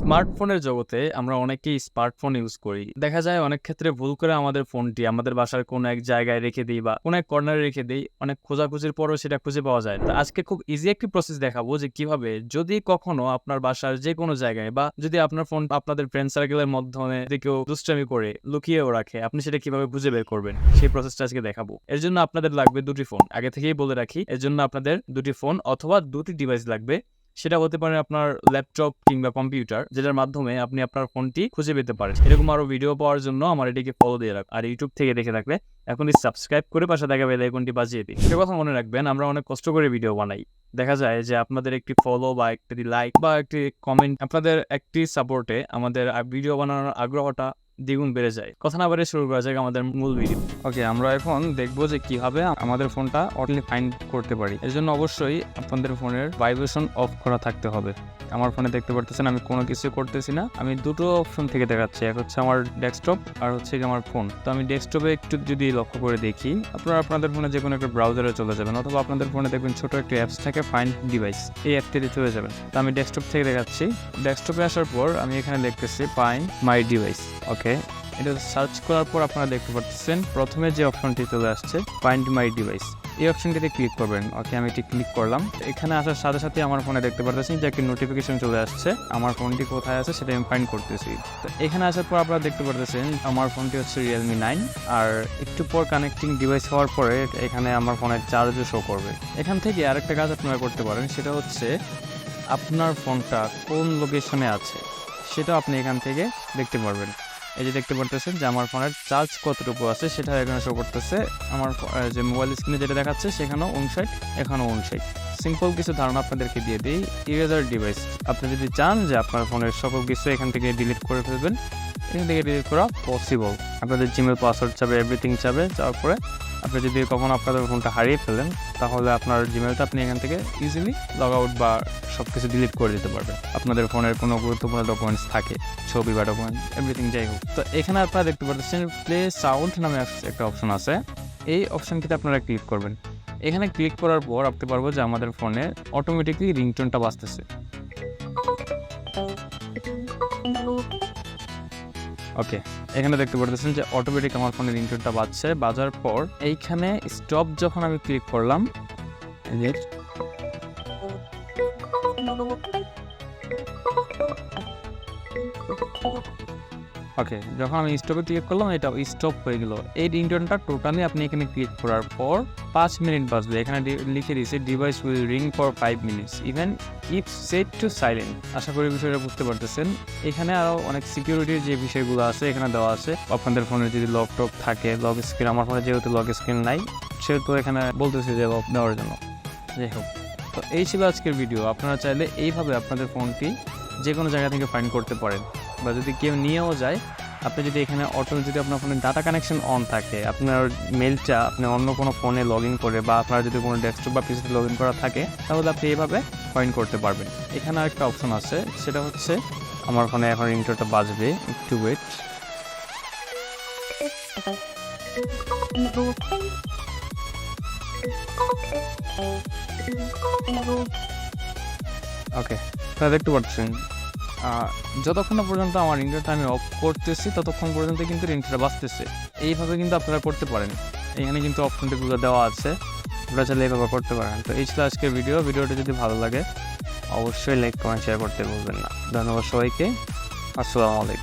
স্মার্টফোনের জগতে আমরা অনেকেই স্মার্টফোন ইউজ করি। দেখা যায় অনেক ক্ষেত্রে ভুল করে আমাদের ফোনটি আমাদের বাসার কোনো এক জায়গায় রেখে দিই বা কোনো এক কর্নারে রেখে দিই। অনেক খোঁজাখুঁজির পরেও সেটা খুঁজে পাওয়া যায় না। তো আজকে খুব ইজি একটি প্রসেস দেখাবো যে কিভাবে যদি কখনো আপনার বাসার যে কোনো জায়গায় বা যদি আপনার ফোন আপনাদের ফ্রেন্ড সার্কেলের মাধ্যমে যদি কেউ দুষ্টামি করে লুকিয়েও রাখে, আপনি সেটা কিভাবে খুঁজে বের করবেন সেই প্রসেসটা আজকে দেখাবো। এর জন্য আপনাদের লাগবে দুটি ফোন। আগে থেকেই বলে রাখি, এর জন্য আপনাদের দুটি ফোন অথবা দুটি ডিভাইস লাগবে। সেটা হতে পারে আপনার ল্যাপটপ কিংবা কম্পিউটার, যেটার মাধ্যমে আপনি আপনার ফোনটি খুঁজে পেতে পারেন। এরকম আরো ভিডিও পাওয়ার জন্য আমার এটিকে ফলো দিয়ে রাখ। আর ইউটিউব থেকে দেখে থাকলে এখনই সাবস্ক্রাইব করে পাশে থাকা বেল আইকনটি বাজিয়ে দিন। একটা কথা মনে রাখবেন, আমরা অনেক কষ্ট করে ভিডিও বানাই। দেখা যায় যে আপনাদের একটি ফলো বা একটি লাইক বা একটি কমেন্ট, আপনাদের একটি সাপোর্টে আমাদের ভিডিও বানানোর আগ্রহটা দ্বিগুণ বেড়ে যায়। কথা না বাড়িয়ে শুরু করা যাক আমাদের মূল ভিডিও। ওকে, আমরা এখন দেখবো যে কিভাবে আমাদের ফোনটা অটোমেটিক ফাইন্ড করতে পারি। এর জন্য অবশ্যই আপনাদের ফোনের ভাইব্রেশন অফ করা থাকতে হবে। আমার ফোনে দেখতে পারতেছেন আমি কোনো কিছু করতেছি না, আমি দুটো অপশন থেকে দেখাচ্ছি, এক হচ্ছে আমার ডেস্কটপ আর হচ্ছে আমার ফোন। তো আমি ডেস্কটপে একটু যদি লক্ষ্য করে দেখি, আপনারা আপনাদের ফোনে যে কোনো একটা ব্রাউজারে চলে যাবেন অথবা আপনাদের ফোনে দেখবেন ছোট একটা অ্যাপস থাকে ফাইন্ড ডিভাইস, এই অ্যাপটিতে চলে যাবেন। তো আমি ডেস্কটপ থেকে দেখাচ্ছি। ডেস্কটপে আসার পর আমি এখানে লিখতেছি ফাইন্ড মাই ডিভাইস। ওকে, এটা সার্চ করার পর আপনারা দেখতে পাচ্ছেন প্রথমে যে অপশনটি চলে আসছে ফাইন্ড মাই ডিভাইস, এই অপশনটিতে ক্লিক করবেন। ওকে, আমি এটি ক্লিক করলাম। এখানে আসার সাথে সাথে আমার ফোনে দেখতে পাচ্ছেন যে একটি নোটিফিকেশন চলে আসছে, আমার ফোনটি কোথায় আছে সেটা আমি ফাইন্ড করতেছি। তো এখানে আসার পর আপনারা দেখতে পাচ্ছেন আমার ফোনটি হচ্ছে রিয়েলমি 9, আর একটু পর কানেক্টিং ডিভাইস হওয়ার পরে এখানে আমার ফোনের চার্জও শো করবে। এখান থেকে আরেকটা কাজ আপনারা করতে পারেন, সেটা হচ্ছে আপনার ফোনটা কোন লোকেশনে আছে সেটা আপনি এখান থেকে দেখতে পারবেন। এই যে দেখতে পারতেছেন যে আমার ফোনের চার্জ কতটুকু আছে সেটা এখানে শো করতেছে। আমার যে মোবাইল স্ক্রিনে যেটা দেখাচ্ছে সেখানেও 59, এখানেও 59। সিম্পল কিছু ধারণা আপনাদেরকে দিয়ে দিই। ইরেজার ডিভাইস, আপনি যদি চান যে আপনার ফোনের সকল কিছু এখান থেকে ডিলিট করে ফেলবেন, এখান থেকে ডিলিট করা পসিবল। আপনাদের জিমেল পাসওয়ার্ড চাবে, এভরিথিং চাবে। যাওয়ার পরে আপনি যদি কখনো আপনাদের ফোনটা হারিয়ে ফেলেন, তাহলে আপনার জিমেলটা আপনি এখান থেকে ইজিলি লগ আউট বা সব কিছু ডিলিট করে দিতে পারবেন। আপনাদের ফোনের কোনো গুরুত্বপূর্ণ ডকুমেন্টস থাকে, ছবি বা ডকুমেন্ট, এভরিথিং যাই হোক। তো এখানে আপনারা দেখতে পাচ্ছেন প্লে সাউন্ড নামে একটা অপশন আছে, এই অপশনটিতে আপনারা ক্লিক করবেন। এখানে ক্লিক করার পর আপনি পারবো যে আমাদের ফোনে অটোমেটিকলি রিংটোনটা বাজতেছে। ওকে, এখানে দেখতে পাচ্ছেন যে অটোমেটিক আমার ফোনে রিংটোনটা বাজছে। বাজার পর এইখানে স্টপ যখন আমি ক্লিক করলাম, ওকে, যখন আমি স্টপে ক্লিক করলাম এটা স্টপ হয়ে গেল। এই রিংটোনটা টোটালি আপনি এখানে ক্লিক করার পর 5 মিনিট বাজবে। এখানে লিখে দিয়েছে device will ring for 5 minutes even if set to silent. আশা করি বিষয়টা বুঝতে পারতেছেন। এখানে আরও অনেক সিকিউরিটির যে বিষয়গুলো আছে এখানে দেওয়া আছে। আপনাদের ফোনে যদি ল্যাপটপ থাকে, লক স্ক্রিন, আমার ফোনে যেহেতু লক স্ক্রিন নাই সেহেতু এখানে বলতেছে যে লক দেওয়ার জন্য। যাই হোক, তো এই ছিল আজকের ভিডিও। আপনারা চাইলে এইভাবে আপনাদের ফোনটি যে কোনো জায়গা থেকে ফাইন্ড করতে পারেন, বা যদি কেউ নিয়েও যায়, আপনি যদি এখানে যদি আপনার ফোনে ডাটা কানেকশন অন থাকে, আপনার মেলটা আপনি অন্য কোনো ফোনে লগ ইন করে বা আপনার যদি কোনো ডেস্কটপ বা পিসিতে লগ ইন করা থাকে, তাহলে আপনি এইভাবে ফাইন্ড করতে পারবেন। এখানে আরেকটা অপশন আছে, সেটা হচ্ছে আমার ফোনে এখন রিংটোনটা বাজবে, একটু ওয়েট। ওকে, তাহলে দেখতে পাচ্ছেন যতক্ষণ পর্যন্ত আমার রিংটোনটা আমি অফ করতেছি ততক্ষণ পর্যন্ত কিন্তু রিংটোনটা বাজতেছে। এইভাবে কিন্তু আপনারা করতে পারেন। এখানে কিন্তু অপশনটিগুলো দেওয়া আছে, আপনারা চাইলে এইভাবে করতে পারেন। তো এই ছিল আজকের ভিডিওটা যদি ভালো লাগে অবশ্যই লাইক, কমেন্ট, শেয়ার করতে ভুলবেন না। ধন্যবাদ সবাইকে। আসসালামু আলাইকুম।